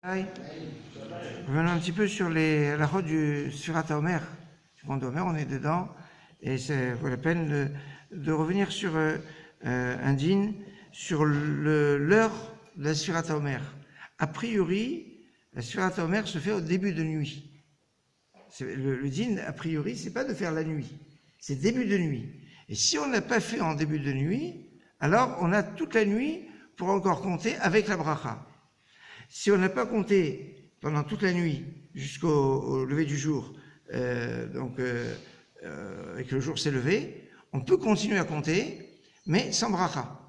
Revenons un petit peu sur la route du Sfirat HaOmer. Du compte Omer, on est dedans. Et c'est vaut la peine de revenir sur un din, sur l'heure de la Sfirat HaOmer. A priori, la Sfirat HaOmer se fait au début de nuit. Le din, a priori, c'est pas de faire la nuit. C'est début de nuit. Et si on n'a pas fait en début de nuit, alors on a toute la nuit pour encore compter avec la bracha. Si on n'a pas compté pendant toute la nuit jusqu'au lever du jour, et que le jour s'est levé, on peut continuer à compter, mais sans bracha.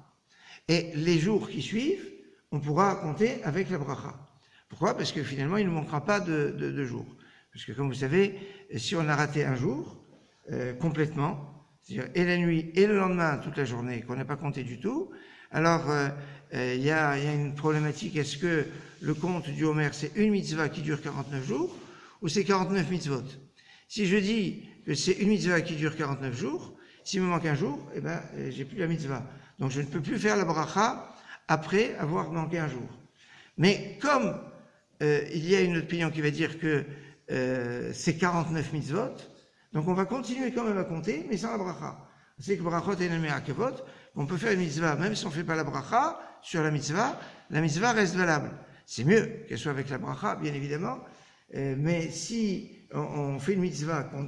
Et les jours qui suivent, on pourra compter avec la bracha. Pourquoi ? Parce que finalement, il ne manquera pas de jours. Parce que comme vous savez, si on a raté un jour complètement, c'est-à-dire et la nuit et le lendemain, toute la journée, qu'on n'a pas compté du tout, alors il y a une problématique. Est-ce que le compte du Homer, c'est une mitzvah qui dure 49 jours ou c'est 49 mitzvot? Si je dis que c'est une mitzvah qui dure 49 jours, s'il me manque un jour, eh ben, j'ai plus la mitzvah. Donc je ne peux plus faire la bracha après avoir manqué un jour. Mais comme il y a une opinion qui va dire que c'est 49 mitzvot, donc on va continuer quand même à compter, mais sans la bracha. C'est que brachot et nemé akavot, on peut faire une mitzvah, même si on ne fait pas la bracha sur la mitzvah reste valable. C'est mieux qu'elle soit avec la bracha, bien évidemment, mais si on fait une mitzvah, qu'on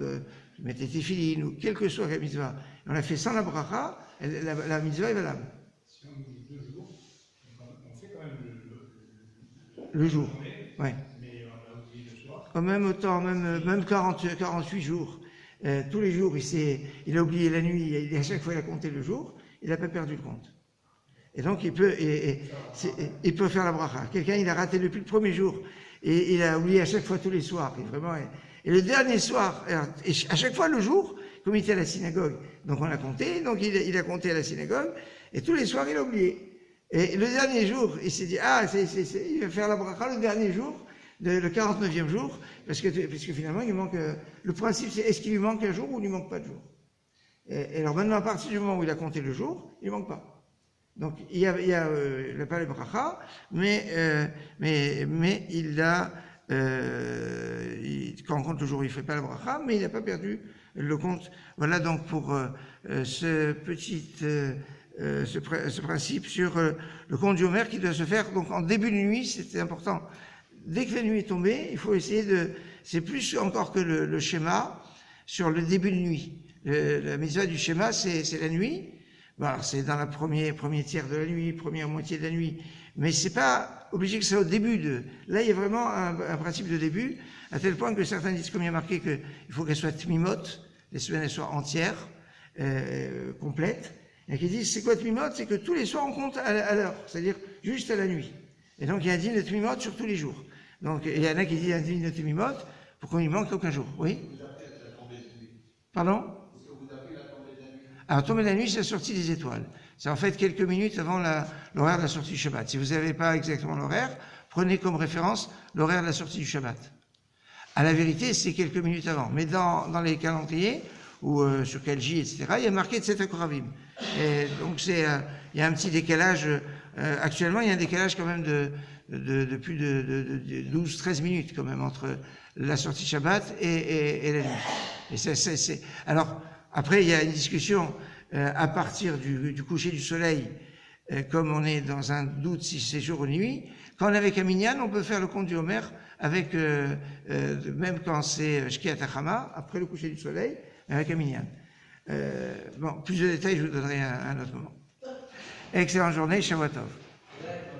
met des téphilines ou quelle que soit la mitzvah, on la fait sans la bracha, la mitzvah est valable. Si on dit 2 jours, on fait quand même le jour. Oui. Mais on a oublié le soir. Au même temps, même 48 jours. Tous les jours, il a oublié la nuit, à chaque fois il a compté le jour, il n'a pas perdu le compte. Et donc il peut faire la bracha. Quelqu'un, il a raté depuis le premier jour, et il a oublié à chaque fois tous les soirs. Et le dernier soir, et à chaque fois le jour, comme il était à la synagogue, donc on a compté, donc il a compté à la synagogue, et tous les soirs il a oublié. Et le dernier jour, il s'est dit, il va faire la bracha le dernier jour, le 49e jour, parce que finalement, il manque. Le principe, c'est est-ce qu'il lui manque un jour ou il lui manque pas de jour. Et alors maintenant, à partir du moment où il a compté le jour, il ne manque pas. Donc il n'a pas le bracha, mais il a. Quand on compte le jour, il ne fait pas le bracha, mais il n'a pas perdu le compte. Voilà donc pour ce principe sur le compte du Homer qui doit se faire donc en début de nuit. C'était important. Dès que la nuit est tombée, il faut essayer c'est plus encore que le schéma sur le début de nuit. La mitzvah du schéma, c'est la nuit. Bon, alors c'est dans la premier tiers de la nuit, première moitié de la nuit. Mais c'est pas obligé que c'est au début Là, il y a vraiment un principe de début, à tel point que certains disent, comme il y a marqué, qu'il faut qu'elles soient tmimot, les semaines elles soient entières, complètes. Et qui disent, c'est quoi tmimot? C'est que tous les soirs on compte à l'heure, c'est-à-dire juste à la nuit. Et donc il y a un din de tmimot sur tous les jours. Donc, il y en a qui disent un din de tmimot pour qu'on n'y manque aucun jour. Oui? Vous appelez la tombée de nuit. Pardon? Est-ce que vous appelez la tombée de la nuit? Alors, tombée de la nuit, c'est la sortie des étoiles. C'est en fait quelques minutes avant l'horaire de la sortie du Shabbat. Si vous n'avez pas exactement l'horaire, prenez comme référence l'horaire de la sortie du Shabbat. À la vérité, c'est quelques minutes avant. Mais dans les calendriers, ou sur Kalji, etc., il y a marqué Tset HaKoravim. Et donc, il y a un petit décalage. Actuellement, il y a un décalage quand même de plus de 12-13 minutes quand même entre la sortie Shabbat et la nuit. Et Alors, après, il y a une discussion à partir du coucher du soleil, comme on est dans un doute si c'est jour ou nuit. Quand on est avec un minyan, on peut faire le compte du Homer avec, même quand c'est Shkiat HaChama, après le coucher du soleil, avec un minyan. Plus de détails, je vous donnerai à un autre moment. Excellente journée, Shabbat Tov.